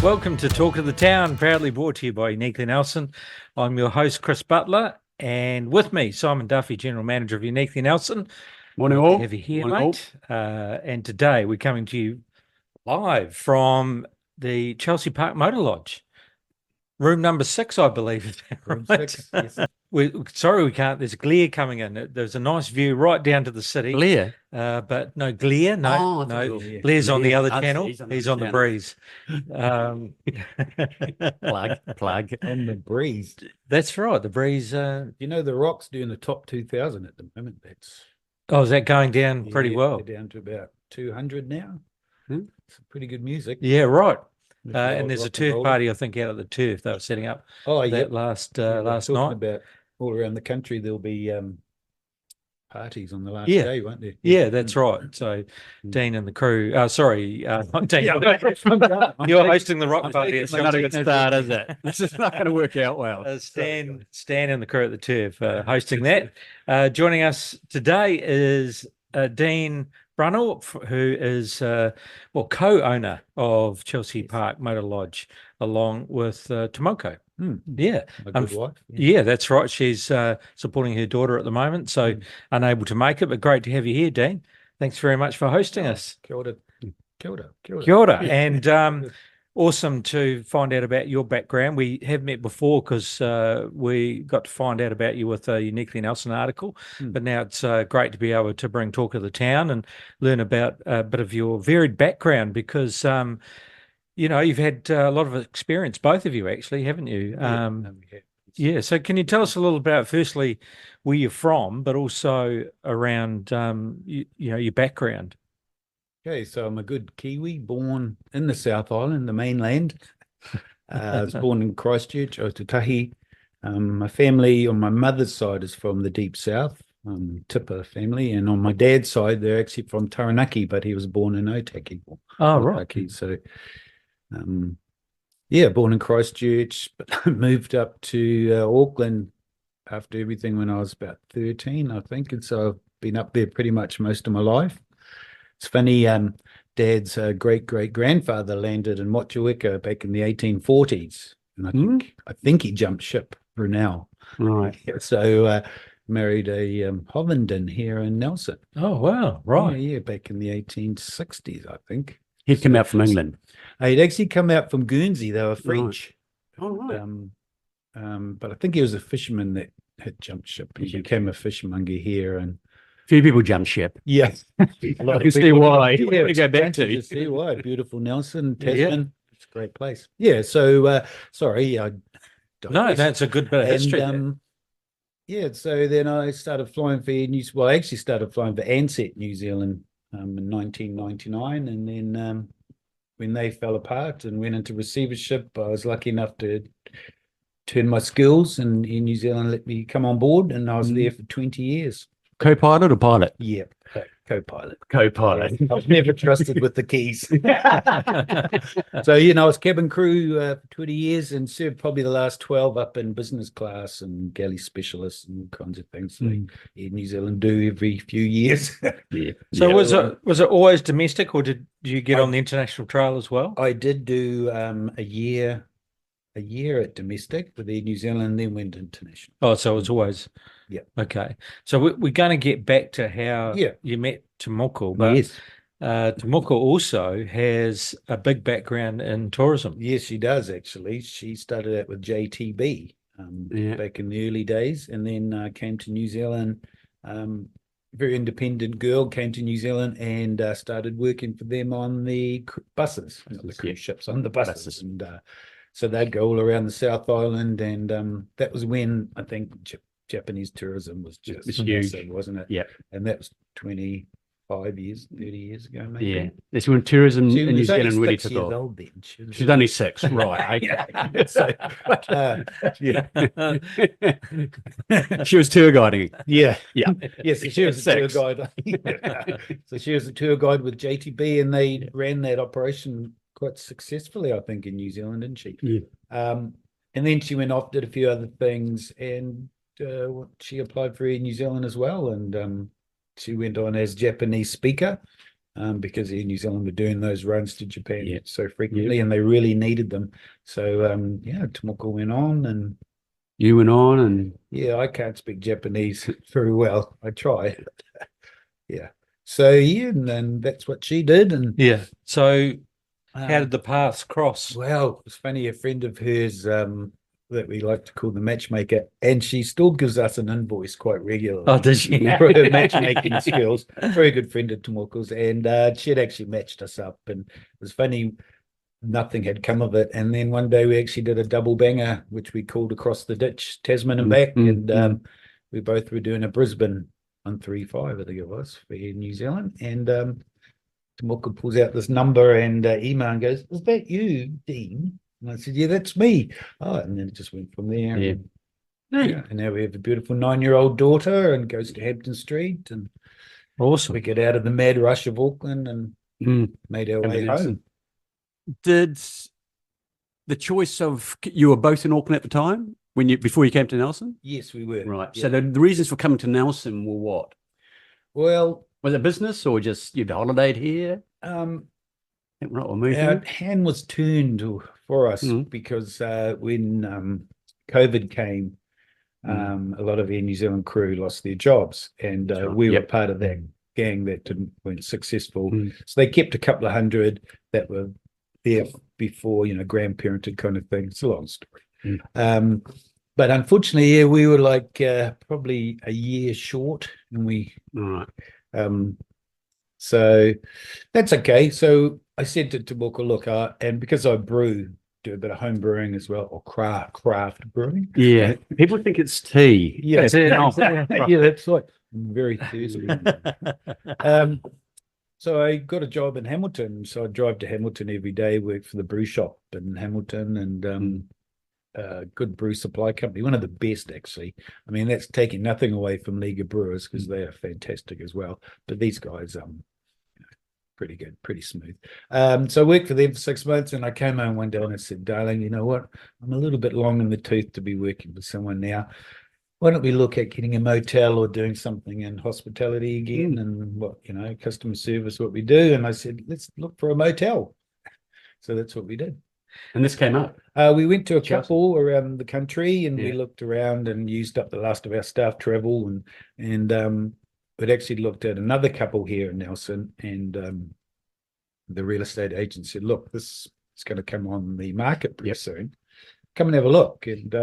Welcome to Talk of the Town, proudly brought to you by Uniquely Nelson. I'm your host, Chris Butler, and with me, Simon Duffy, General Manager of Uniquely Nelson. Morning all. Have you here, Morning mate? And today we're coming to you live from the Chelsea Park Motor Lodge. Room number 6, I believe. Is that Room right? 6, yes. Sorry, we can't. There's glare coming in. There's a nice view right down to the city. Glare? But no glare. No, no. Blair's on the other channel. He's on the breeze. Plug. On the breeze. That's right. The breeze. You know, the Rock's doing the top 2,000 at the moment. Is that going down pretty well? They're down to about 200 now. It's pretty good music. Yeah, right. With And there's a turf party, I think, out at the turf they were setting up. Last night. About all around the country, there'll be parties on the last day, won't there? Yeah, that's right. So Dean and the crew. Sorry, not Dean. You're hosting the rock party. It's not a good start, is it? This is not going to work out well. Stan and the crew at the turf hosting that. Joining us today is Dean Brunell, who is co-owner of Chelsea Park Motor Lodge, along with Tomoko. Yeah, a good wife. Yeah, that's right. She's supporting her daughter at the moment, so unable to make it, but great to have you here, Dean. Thanks very much for hosting us. Kia ora. Kia ora. And awesome to find out about your background. We have met before because we got to find out about you with a Uniquely Nelson article, but now it's great to be able to bring Talk of the Town and learn about a bit of your varied background because, you've had a lot of experience, both of you actually, haven't you? Yeah. So can you tell us a little about, firstly, where you're from, but also around, your background? Okay, so I'm a good Kiwi, born in the South Island, the mainland. I was born in Christchurch, Otutahi. My family on my mother's side is from the deep south, Tipper family, and on my dad's side, they're actually from Taranaki, but he was born in Otaki. Oh, right. So, born in Christchurch, but moved up to Auckland after everything when I was about 13, I think, and so I've been up there pretty much most of my life. It's funny, Dad's great-great-grandfather landed in Motueka back in the 1840s, and I think he jumped ship, Brunell. Right. So married a Hovenden here in Nelson. Oh, wow, right. Yeah, back in the 1860s, I think. He'd come out from England. He'd actually come out from Guernsey. They were French. Right. Oh, right. But I think he was a fisherman that had jumped ship. He became a fishmonger here, and few people jump ship. Yes. I can see why. Yeah, to go back to. See why. Beautiful Nelson, Tasman. Yeah. It's a great place. Yeah. So, sorry. No, that's a good bit of history. So then I started flying for I actually started flying for Ansett, New Zealand in 1999. And then when they fell apart and went into receivership, I was lucky enough to turn my skills and in New Zealand let me come on board. And I was there for 20 years. Co-pilot or pilot? Yeah, co-pilot. Co-pilot. I've never trusted with the keys. So, I was cabin crew for 20 years and served probably the last 12 up in business class and galley specialists and all kinds of things like New Zealand do every few years. So was it always domestic, or did you get on the international trail as well? I did do a year at domestic with Air New Zealand and then went international. Oh, so it was always... Yeah. Okay. So we're going to get back to how you met Tomoko, but yes. Tomoko also has a big background in tourism. Yes, she does, actually. She started out with JTB back in the early days and then came to New Zealand. Very independent girl, came to New Zealand and started working for them on the buses, the cruise ships, on the buses. And so they'd go all around the South Island, and that was when I think Japanese tourism was just massive, wasn't it? Yeah. And that was 25 years, 30 years ago, maybe. Yeah. That's when tourism in New Zealand really took off. Old then. She's only 6, right? She was tour guiding. Yeah. Yes, she was a tour guide. So she was a tour guide with JTB, and they ran that operation quite successfully, I think, in New Zealand, didn't she? Yeah. And then she went off, did a few other things, and she applied for Air New Zealand as well, and she went on as Japanese speaker because Air New Zealand were doing those runs to Japan so frequently, and they really needed them. So Tomoko went on, and you went on, and I can't speak Japanese very well. I try. So and then that's what she did, and So how did the paths cross? Well, it's funny. A friend of hers that we like to call the matchmaker, and she still gives us an invoice quite regularly. Oh, does she? For her matchmaking skills. Very good friend of Tomoko's, and she had actually matched us up, and it was funny. Nothing had come of it, and then one day we actually did a double banger, which we called Across the Ditch, Tasman and back, and we both were doing a Brisbane 135, I think it was, for Air New Zealand, and Tomoko pulls out this number and email and goes, "Is that you, Dean?" And I said, "Yeah, that's me." Oh, and then it just went from there. And now we have a beautiful 9-year-old daughter, and goes to Hampton Street, and awesome. We get out of the mad rush of Auckland and made our way home. Did the choice of you were both in Auckland at the time before you came to Nelson? Yes, we were. Right. So the reasons for coming to Nelson were what? Well, was it business or just you'd holidayed here? Our hand was turned for us because when COVID came, a lot of Air New Zealand crew lost their jobs, and we were part of that gang that weren't successful. So they kept a couple of hundred that were there before, grandparented kind of thing. It's a long story. But unfortunately, we were like probably a year short, and we so that's okay. So I said to Tomoko, look, and because I do a bit of home brewing as well, or craft brewing. Yeah, people think it's tea. Yeah, that's right. I'm very thirsty. So I got a job in Hamilton. So I drive to Hamilton every day, work for the brew shop in Hamilton, and good brew supply company, one of the best actually. I mean, that's taking nothing away from League of Brewers because they are fantastic as well. But these guys, pretty good, pretty smooth. So I worked for them for 6 months, and I came home one day and I said, "Darling, you know what? I'm a little bit long in the tooth to be working with someone now. Why don't we look at getting a motel or doing something in hospitality again, and customer service, what we do?" And I said, "Let's look for a motel." So that's what we did. And this came up. We went to a couple around the country, and we looked around and used up the last of our staff travel, and we'd actually looked at another couple here in Nelson, and the real estate agent said, "Look, this is going to come on the market pretty soon. Come and have a look." And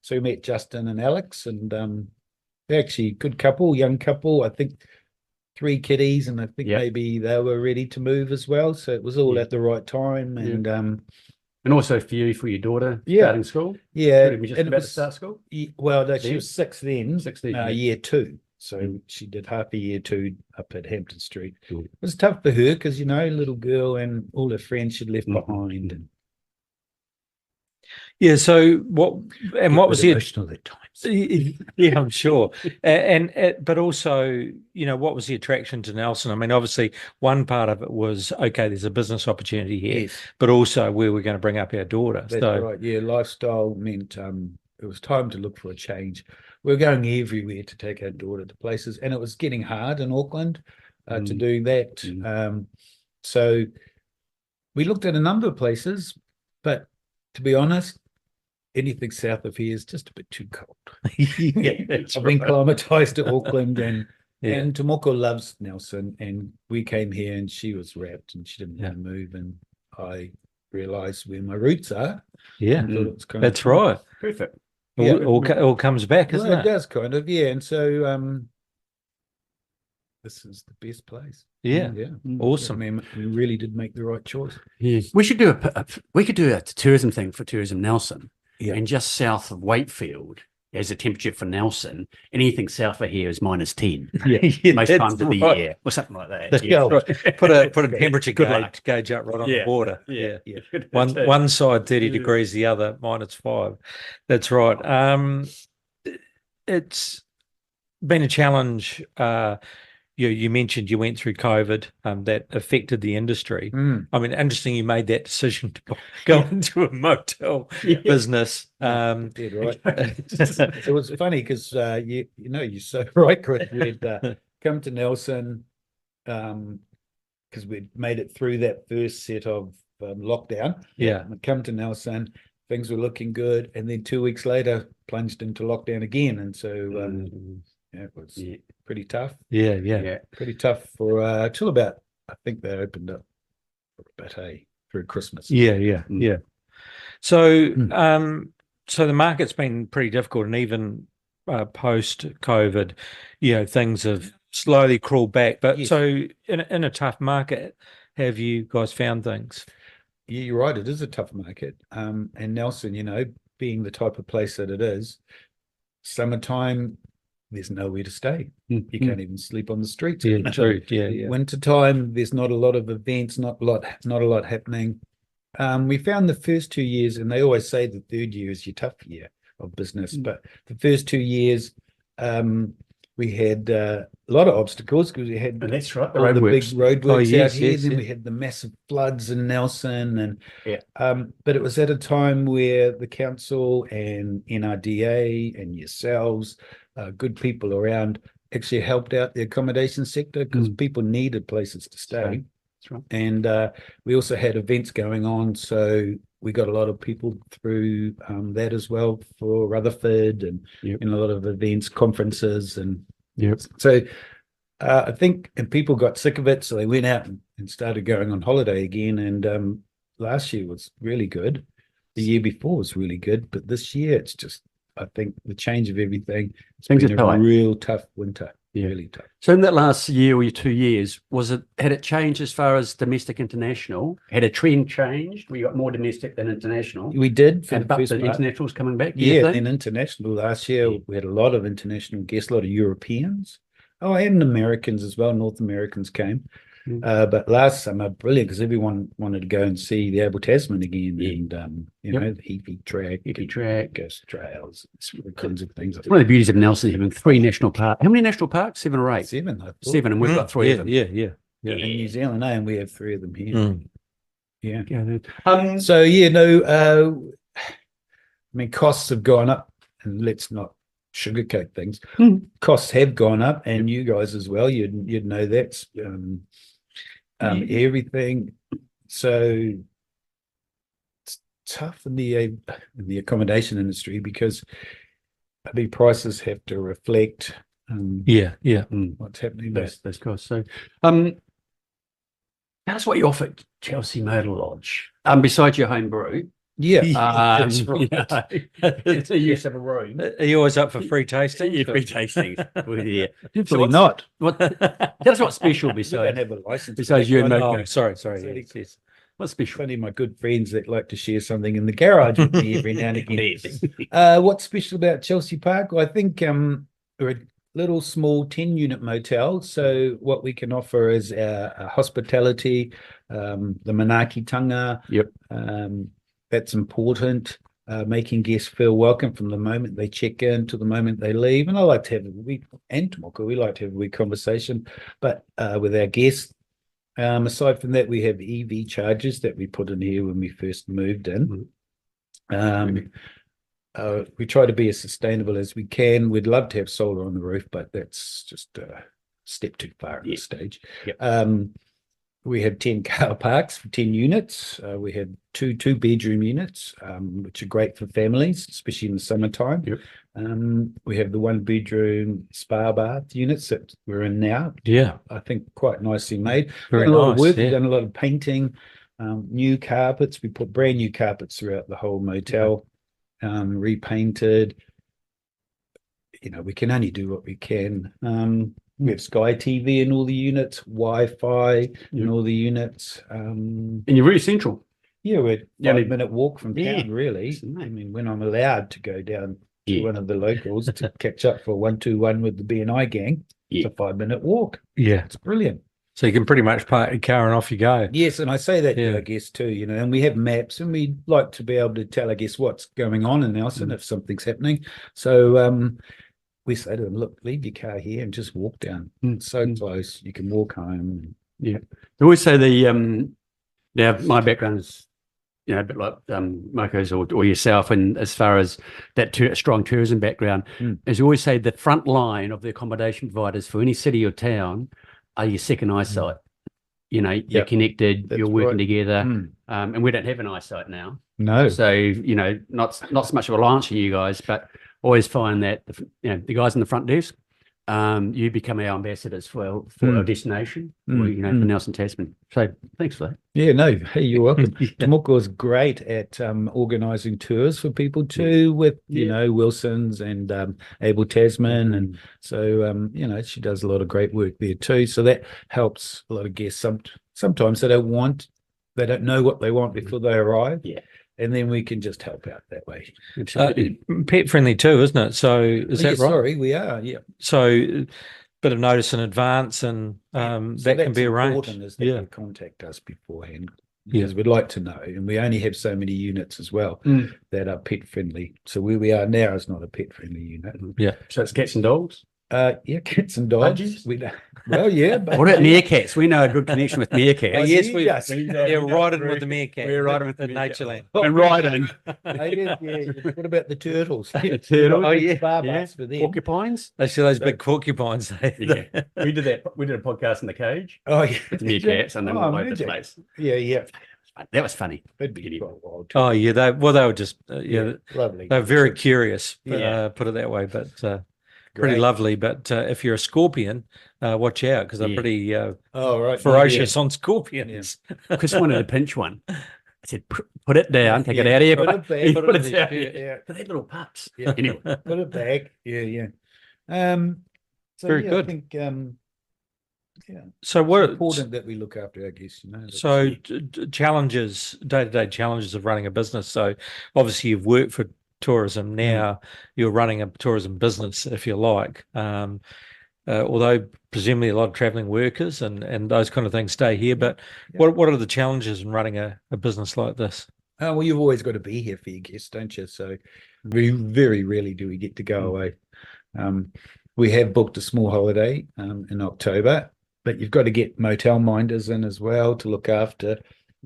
so we met Justin and Alex, and they're actually a good couple, young couple. I think 3 kiddies, and I think maybe they were ready to move as well. So it was all at the right time, and also for your daughter starting school. Yeah, we just about to start school. Well, no, she was 6 then. 16, year 2. So she did half a year 2 up at Hampton Street. It was tough for her because little girl and all her friends she'd left behind. And so what was the emotional at times? Yeah, I'm sure. But also, what was the attraction to Nelson? I mean, obviously, one part of it was there's a business opportunity here, but also where we're going to bring up our daughter. That's right. Yeah, lifestyle meant it was time to look for a change. We're going everywhere to take our daughter to places, and it was getting hard in Auckland to do that. So we looked at a number of places, but to be honest, anything south of here is just a bit too cold. I've been climatized to Auckland, and Tomoko loves Nelson, and we came here and she was wrapped and she didn't want to move, and I realized where my roots are. That's right. Perfect. All comes back, isn't it? It does kind of, and so this is the best place. Awesome. I mean, we really did make the right choice. We should do a tourism thing for Tourism Nelson. And just south of Wakefield, as a temperature for Nelson, anything south of here is -10. Most times of the year, or something like that. Put a temperature gauge up right on the border. One side 30 degrees, the other -5. That's right. It's been a challenge. You mentioned you went through COVID that affected the industry. I mean, interesting you made that decision to go into a motel business. Did right. It was funny because you're so right, Chris. We'd come to Nelson. because we'd made it through that first set of lockdown. Yeah. And come to Nelson, things were looking good, and then 2 weeks later plunged into lockdown again, and so it was pretty tough. Yeah. Pretty tough for till about, I think they opened up for about through Christmas. Yeah. So so the market's been pretty difficult, and even post COVID, things have slowly crawled back. But so in a tough market, have you guys found things? Yeah, you're right. It is a tough market. And Nelson, being the type of place that it is, summertime, there's nowhere to stay. You can't even sleep on the streets. Yeah, true. Yeah. Wintertime, there's not a lot of events, not a lot happening. We found the first 2 years, and they always say the third year is your tough year of business, but the first 2 years, we had a lot of obstacles because we had and that's right, all the big roadworks out here. Then we had the massive floods in Nelson, and but it was at a time where the council and NRDA and yourselves, good people around, actually helped out the accommodation sector because people needed places to stay. That's right. And we also had events going on, so we got a lot of people through that as well for Rutherford and a lot of events, conferences, and so I think, and people got sick of it, so they went out and started going on holiday again. And last year was really good. The year before was really good, but this year it's just, I think, the change of everything. It's been a real tough winter. Really tough. So in that last year or 2 years, had it changed as far as domestic, international? Had a trend changed? We got more domestic than international? We did. For the international's coming back? And international last year, we had a lot of international guests, a lot of Europeans. Oh, and Americans as well. North Americans came. But last summer, brilliant, because everyone wanted to go and see the Abel Tasman again, and the Heaphy Track, Ghost Trails, all kinds of things. One of the beauties of Nelson having 3 national parks. How many national parks? 7 or 8? 7. I thought. 7, and we've got 3 of them. Yeah. In New Zealand, and we have 3 of them here. I mean, costs have gone up, and let's not sugarcoat things. Costs have gone up, and you guys as well. You'd know that's everything. So it's tough in the accommodation industry because the prices have to reflect what's happening. Those costs. So tell us what you offer at Chelsea Motor Lodge besides your home brew. That's right. It's a use of a room. Are you always up for free tasting? Free tastings. Definitely not. Tell us what's special besides. Have a license. Besides you and Moko. Sorry. Yes. What's special? Funny, my good friends that like to share something in the garage with me every now and again. What's special about Chelsea Park? Well, I think we're a little small 10-unit motel. So what we can offer is our hospitality, the manaakitanga. That's important, making guests feel welcome from the moment they check in to the moment they leave. And I like to have Tomoko, we like to have a wee conversation, but with our guests. Aside from that, we have EV chargers that we put in here when we first moved in. We try to be as sustainable as we can. We'd love to have solar on the roof, but that's just a step too far at this stage. We have 10 car parks for 10 units. We have two bedroom units, which are great for families, especially in the summertime. We have the 1 bedroom spa bath units that we're in now. I think quite nicely made. Very a lot nice, of work. We've done a lot of painting, new carpets. We put brand new carpets throughout the whole motel, repainted. We can only do what we can. We have Sky TV in all the units, Wi-Fi in all the units. And you're really central. We're 5-minute walk from town, really. I mean, when I'm allowed to go down to one of the locals to catch up for 121 with the BNI gang, it's a 5-minute walk. It's brilliant. So you can pretty much park your car and off you go. Yes, and I say that to our guests too, and we have maps, and we like to be able to tell our guests what's going on in Nelson if something's happening. So we say to them, look, leave your car here and just walk down. It's so close. You can walk home. They always say now my background is, a bit like Moko's or yourself, and as far as that strong tourism background, as you always say, the front line of the accommodation providers for any city or town are your second eyesight. you're connected, That's you're working right. together, and we don't have an eyesight now. No. So, not so much of a reliance on you guys, but always find that, the guys in the front desk, you become our ambassadors for our destination, for Nelson Tasman. So thanks for that. Yeah, no, hey, you're welcome. Tomoko is great at organising tours for people too, with Wilson's and Able Tasman, and so she does a lot of great work there too. So that helps a lot of guests. Sometimes they don't know what they want before they arrive. Yeah. And then we can just help out that way. Pet friendly too, isn't it? So is that right? Sorry, we are. Yeah. So bit of notice in advance, and that can be arranged. Is that you contact us beforehand, because we'd like to know, and we only have so many units as well that are pet friendly. So where we are now is not a pet friendly unit. Yeah. So it's cats and dogs. Cats and dogs. But what about meerkats? We know a good connection with meerkats. Yes, right in with the meerkat. We're right in with the Natureland. And right in. What about the turtles? The turtles. Oh yeah, for them. Porcupines. They see those big porcupines. Yeah. We did that. We did a podcast in the cage. Oh yeah, with meerkats, and they were all over the place. Yeah. That was funny. It'd be wild. Oh yeah, they were just lovely. They were very curious. Put it that way, but. Pretty lovely, but if you're a scorpion, watch out, because they're pretty ferocious on scorpions. Chris wanted to pinch one. I said, put it down, take it out of here. Put it back. Put it down. Yeah. But they're little pups. Yeah. Anyway. Put it back. Yeah. So very good. I think, so what? It's important that we look after our guests, So challenges, day-to-day challenges of running a business. So obviously you've worked for tourism, now you're running a tourism business, if you like, although presumably a lot of traveling workers and those kind of things stay here, but what are the challenges in running a business like this? Well, you've always got to be here for your guests, don't you? So we very rarely do we get to go away. We have booked a small holiday in October, but you've got to get motel minders in as well to look after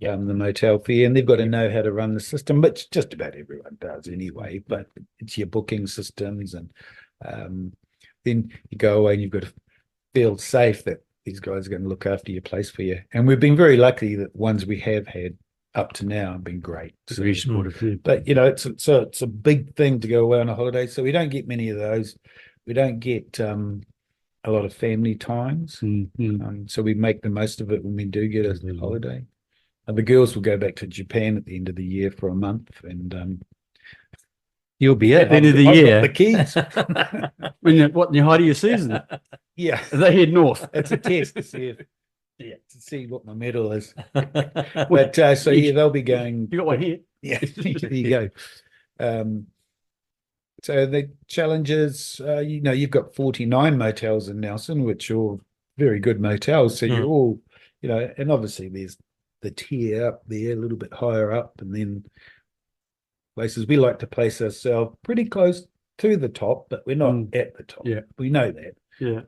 the motel fee, and they've got to know how to run the system, which just about everyone does anyway, but it's your booking systems, and then you go away and you've got to feel safe that these guys are going to look after your place for you. And we've been very lucky that the ones we have had up to now have been great. Very supportive. But it's a big thing to go away on a holiday, so we don't get many of those. We don't get a lot of family times, so we make the most of it when we do get a holiday. The girls will go back to Japan at the end of the year for a month, and you'll be at the end of the year. The keys. When in your height of your season? Yeah, they head north. It's a test to see to see what my medal is. But they'll be going. You got one here. Yeah, there you go. So the challenges, you've got 49 motels in Nelson, which are all very good motels. So you're all, and obviously there's the tier up there, a little bit higher up, and then places we like to place ourselves pretty close to the top, but we're not at the top. Yeah, we know that. Yeah.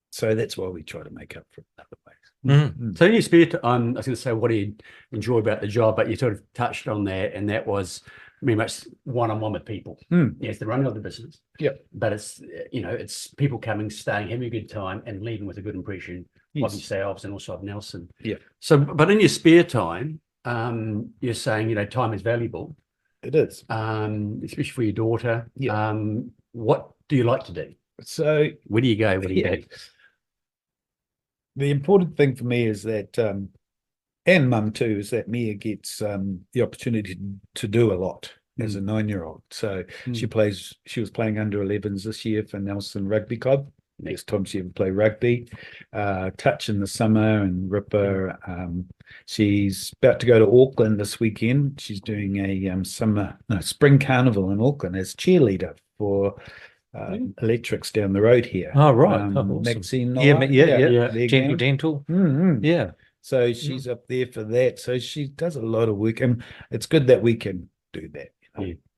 So that's why we try to make up for it other ways. So in your spare time, I was going to say, what do you enjoy about the job? But you sort of touched on that, and that was very much one-on-one with people. It's the running of the business. Yep. But it's it's people coming, staying, having a good time, and leaving with a good impression of yourselves and also of Nelson. Yeah. So, but in your spare time, you're saying time is valuable. It is, especially for your daughter. Yeah. What do you like to do? So where do you go? What do you do? The important thing for me is that, and Mum too, is that Mia gets the opportunity to do a lot as a 9-year-old. So she was playing under 11s this year for Nelson Rugby Club. Next time she ever play rugby, touch in the summer and Ripper. She's about to go to Auckland this weekend. She's doing a spring carnival in Auckland as cheerleader for Electrics down the road here. Oh right, awesome. Maxine. Yeah. Gentle. Yeah. So she's up there for that. So she does a lot of work, and it's good that we can do that.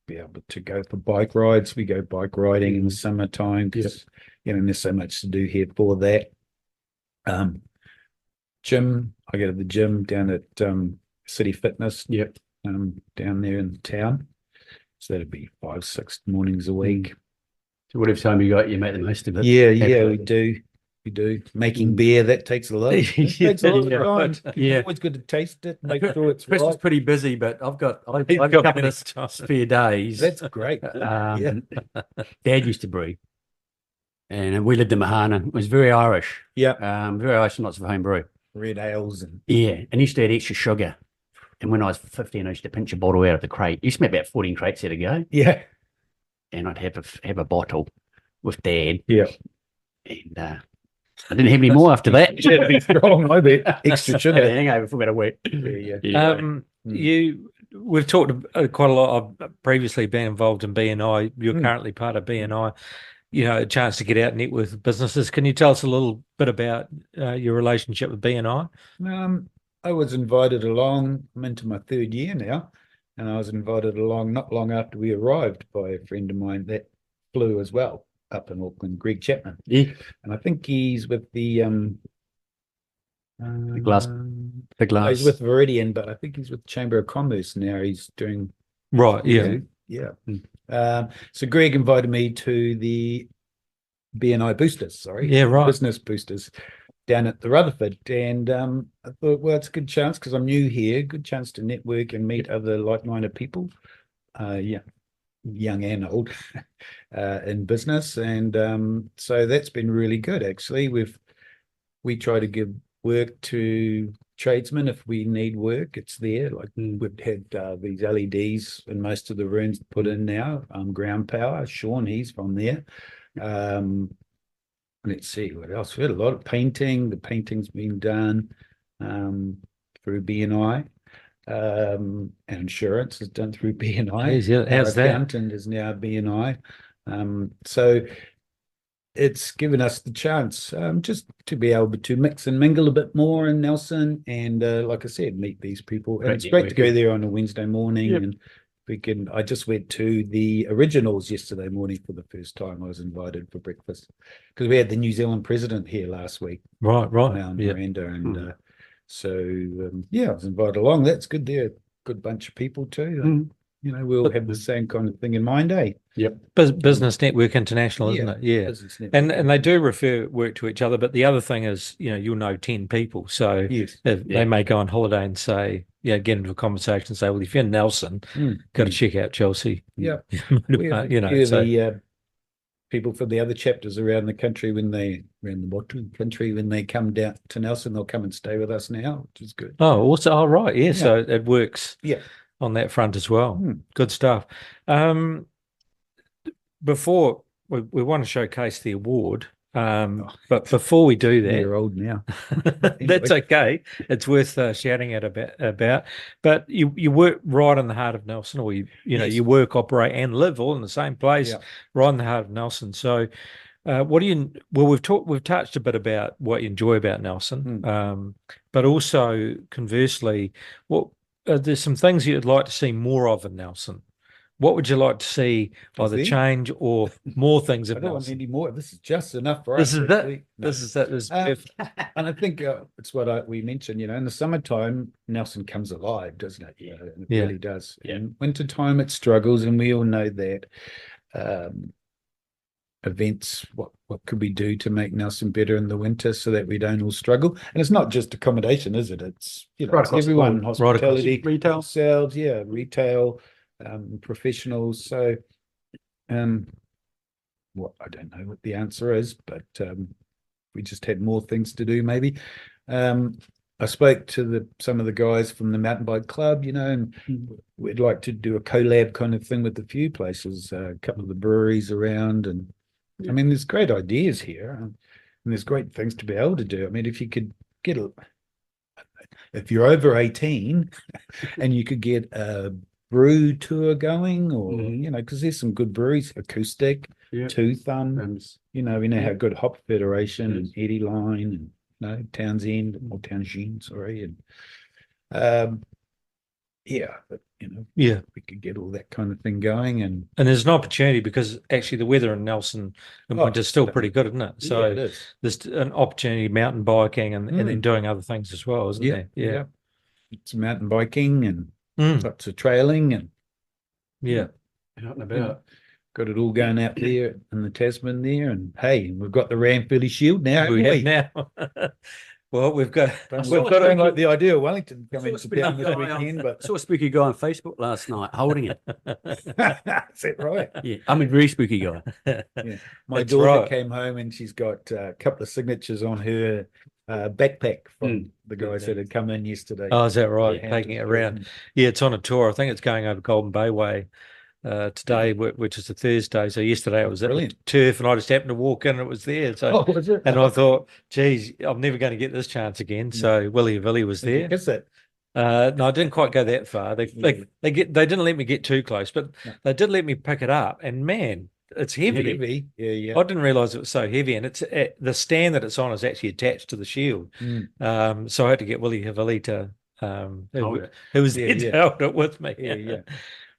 Be able to go for bike rides. We go bike riding in the summertime because there's so much to do here for that. Gym. I go to the gym down at City Fitness. Yep. Down there in town. So that'd be 5-6 mornings a week. So whatever time you got, you make the most of it. Yeah, we do. we do. Making beer, that takes a lot. It takes a lot of time. Yeah. Always good to taste it, make sure it's Chris is right. pretty busy, but I've got a got couple of spare days. That's great. Dad used to brew, and we lived in Mahana. It was very Irish. Yeah. Very Irish and lots of home brew. Red ales and And he used to add extra sugar. And when I was 15, I used to pinch a bottle out of the crate. He used to make about 14 crates at a go. yeah. And I'd have a bottle with Dad. Yeah. And I didn't have any more after that. It'd be strong, I bet. Extra Had a sugar. hangover for about a week. We've talked quite a lot. I've previously been involved in BNI. You're currently part of BNI. You know, a chance to get out and network with businesses. Can you tell us a little bit about your relationship with BNI? I was invited along. I'm into my 3rd year now, and I was invited along not long after we arrived by a friend of mine that flew as well up in Auckland, Greg Chapman. Yeah. And I think he's with the glass. He's with Viridian, but I think he's with Chamber of Commerce now. He's doing right. Yeah. So Greg invited me to the BNI boosters. Yeah. Right. Business boosters down at the Rutherford, and I thought, well, it's a good chance because I'm new here. Good chance to network and meet other like-minded people. Young and old in business, and so that's been really good. Actually, we try to give work to tradesmen if we need work. It's there. Like we've had these LEDs in most of the rooms put in now. Ground power. Sean, he's from there. Let's see what else. We had a lot of painting. The painting's been done through BNI. And insurance is done through BNI. How's that? Accountant is now BNI. So it's given us the chance just to be able to mix and mingle a bit more in Nelson, and like I said, meet these people. And it's great to go there on a Wednesday morning, and we can. I just went to the Originals yesterday morning for the first time. I was invited for breakfast because we had the New Zealand president here last week. Right. Miranda, and so I was invited along. That's good. They're a good bunch of people too. You know, we'll have the same kind of thing in mind, eh? Yep. Business Network International, isn't it? Yeah. Business Network. And they do refer work to each other, but the other thing is, you know, you'll know 10 people. So they may go on holiday and say, get into a conversation and say, well, if you're in Nelson, got to check out Chelsea. Yeah. You know, so the people from the other chapters around the country when they come down to Nelson, they'll come and stay with us now, which is good. Right. Yeah. So it works. Yeah. On that front as well. Good stuff. Before we want to showcase the award, but before we do that, you're old now. That's okay. It's worth shouting out about. But you work right in the heart of Nelson, or you work, operate, and live all in the same place, right in the heart of Nelson. So, what do you? Well, we've touched a bit about what you enjoy about Nelson, but also conversely, what there's some things you'd like to see more of in Nelson. What would you like to see either change or more things in Nelson? I don't want any more. This is just enough for us. This is perfect. And I think it's what we mentioned, in the summertime, Nelson comes alive, doesn't it? It really does. Yeah. In wintertime, it struggles, and we all know that. Events, what could we do to make Nelson better in the winter so that we don't all struggle? And it's not just accommodation, is it? It's it's everyone, hospitality, retail, sales, retail, professionals. So I don't know what the answer is, but we just had more things to do maybe. I spoke to some of the guys from the mountain bike club, and we'd like to do a collab kind of thing with a few places, a couple of the breweries around, and I mean, there's great ideas here, and there's great things to be able to do. I mean, if you could get if you're over 18 and you could get a brew tour going, or, because there's some good breweries, Acoustic, Two Thumbs, we know how good Hop Federation and Eddie Line and, Townsend, or Townsend, sorry. And, but we could get all that kind of thing going, and there's an opportunity because actually the weather in Nelson in winter is still pretty good, isn't it? So it is. There's an opportunity mountain biking and then doing other things as well, isn't there? Yeah. It's mountain biking and lots of trailing and out and about. got it all going out there in the Tasman there, and hey, we've got the Ranfurly Shield now. We haven't have now. Well, we've got don't like the idea of Wellington coming Saw to a town spooky this guy weekend, but saw a spooky guy on Facebook last night holding it. that's it, right? Yeah, I'm a very spooky guy. Yeah. My That's daughter right. came home and she's got a couple of signatures on her backpack from the guys that had come in yesterday. Oh, is that right? Yeah, Taking it just around. Yeah, it's on a tour. I think it's going over Golden Bay Way today, which is a Thursday. So yesterday it was at the Brilliant. turf, and I just happened to walk in and it was there. So, Oh, was it? and I thought, geez, I'm never going to get this chance again. So Willie was Did you there. kiss it? No, I didn't quite go that far. They didn't let me get too close, but they did let me pick it up. And man, it's heavy. Heavy. Yeah. I didn't realize it was so heavy, and it's the stand that it's on is actually attached to the shield. So I had to get Willie Havilli to who was there to hold it with me. Yeah.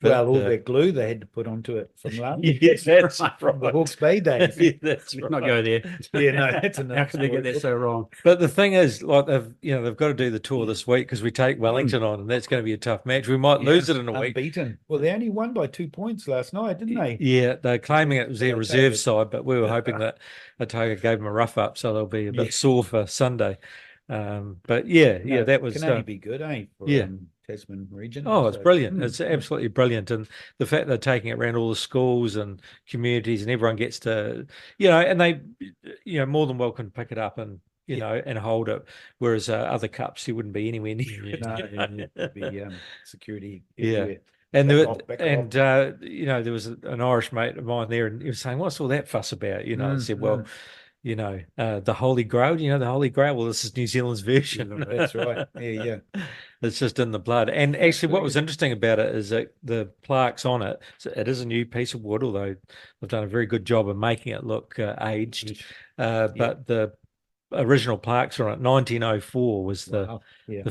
But, well, all that glue they had to put onto it from last yes, that's right. from the Hawke's Bay days. Yeah, that's Let's right. not go there. Yeah, no, that's enough. How can they get that so wrong? But the thing is, like they've got to do the tour this week because we take Wellington on, and that's going to be a tough match. We might lose it in a week. Unbeaten. Well, they only won by 2 points last night, didn't they? Yeah, they're claiming it was their reserve side, but we were hoping that Otago gave them a rough up, so they'll be a bit sore for Sunday. But that was can only be good, eh? For, Tasman region. Oh, it's brilliant. It's absolutely brilliant. And the fact they're taking it around all the schools and communities and everyone gets to, and they, more than welcome to pick it up and, and hold it. Whereas other cups, you wouldn't be anywhere near it. No, it'd be security. Yeah. Everywhere. And there was an Irish mate of mine there, and he was saying, "What's all that fuss about?" I said, "Well, the Holy Grail. The Holy Grail. Well, this is New Zealand's version. That's right. Yeah. It's just in the blood." And actually, what was interesting about it is that the plaques on it. So it is a new piece of wood, although they've done a very good job of making it look aged. But the original plaques on it, 1904 was the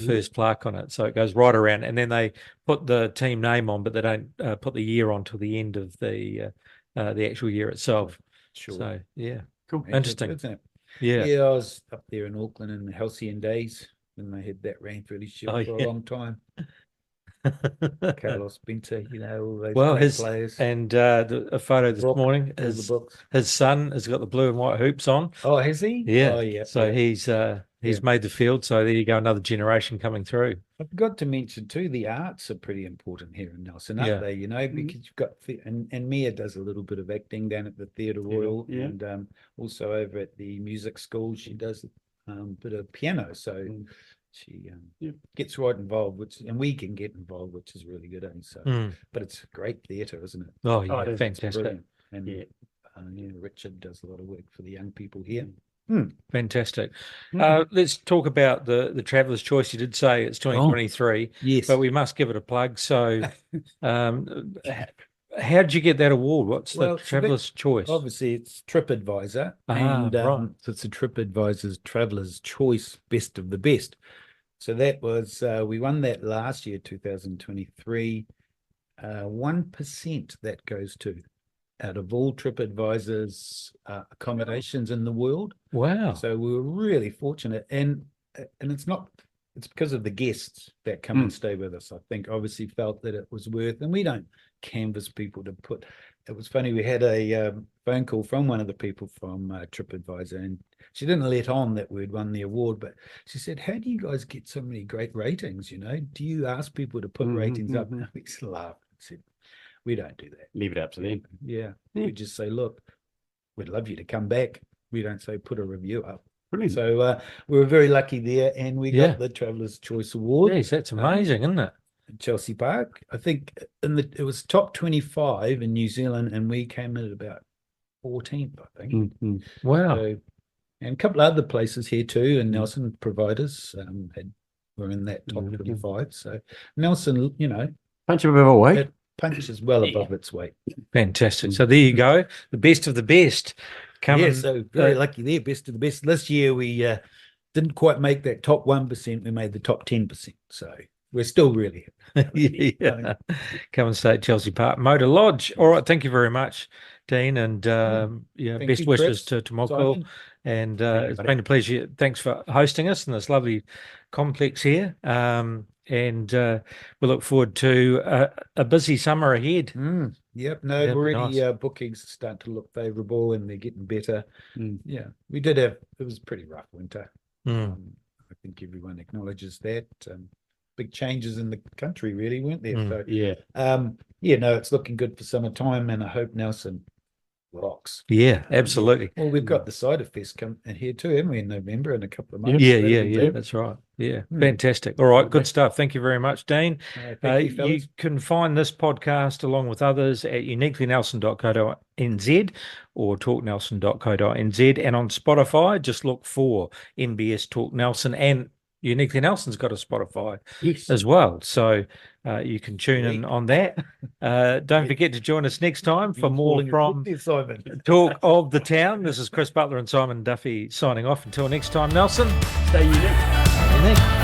first plaque on it. So it goes right around, and then they put the team name on, but they don't put the year on till the end of the actual year itself. Sure. So Cool. Interesting. Isn't it? Yeah. I was up there in Auckland in the halcyon days when they had that Ranfurly Shield for a long time. Carlos Pinto, all those players. And a photo this morning, his son has got the blue and white hoops on. Oh, has he? Yeah. Oh, yeah. So he's made the field. So there you go, another generation coming through. I forgot to mention too, the arts are pretty important here in Nelson, aren't they? Because you've got and Mia does a little bit of acting down at the Theatre Royal, and also over at the music school she does a bit of piano. So she gets right involved, and we can get involved, which is really good. So, but it's great theatre, isn't it? Oh yeah, fantastic. And Richard does a lot of work for the young people here. Fantastic. Let's talk about the Traveller's Choice. You did say it's 2023, yes, but we must give it a plug. So, how did you get that award? What's the Traveller's Choice? Obviously, it's TripAdvisor, and it's a TripAdvisor's Traveller's Choice Best of the Best. So that was we won that last year, 2023. 1% that goes to out of all TripAdvisor's accommodations in the world. Wow. So we were really fortunate. And it's because of the guests that come and stay with us. I think obviously felt that it was worth, and we don't canvas people to put. It was funny, we had a phone call from one of the people from TripAdvisor, and she didn't let on that we'd won the award, but she said, "How do you guys get so many great ratings? Do you ask people to put ratings up?" And we just laughed and said, "We don't do that. Leave it up to them." Yeah. We just say, "Look, we'd love you to come back." We don't say put a review up. Brilliant. So we were very lucky there, and we got the Traveller's Choice Award. Yes, that's amazing, isn't it? Chelsea Park. I think it was top 25 in New Zealand, and we came in at about 14th, I think. Wow. So, and a couple of other places here too, and Nelson providers were in that top 25. So Nelson, punch above our weight. It punches well above its weight. Fantastic. So there you go, the best of the best. So very lucky there, best of the best. This year we didn't quite make that top 1%. We made the top 10%. So we're still really Come and stay at Chelsea Park Motor Lodge. All right, thank you very much, Dean, and best wishes to Tomoko. And it's been a pleasure. Thanks for hosting us in this lovely complex here. And we look forward to a busy summer ahead. Yep. No, Yeah, already nice. bookings start to look favourable, and they're getting better. Yeah, we did have. It was a pretty rough winter. I think everyone acknowledges that. Big changes in the country, really, weren't there? So no, it's looking good for summertime, and I hope Nelson rocks. Yeah, absolutely. Well, we've got the Cider Fest come in here too, haven't we, in November, in a couple of months? Yeah. That's right. Yeah, fantastic. All right, good stuff. Thank you very much, Dean. Thank you, you can find this podcast along with others at uniquelynelson.co.nz or talknelson.co.nz, and on Spotify, just look for NBS Talk Nelson, and Uniquely Nelson's got a Spotify as well. So you can tune in on that. Don't forget to join us next time for more from Talk of the Town. This is Chris Butler and Simon Duffy signing off. Until next time, Nelson. Stay unique.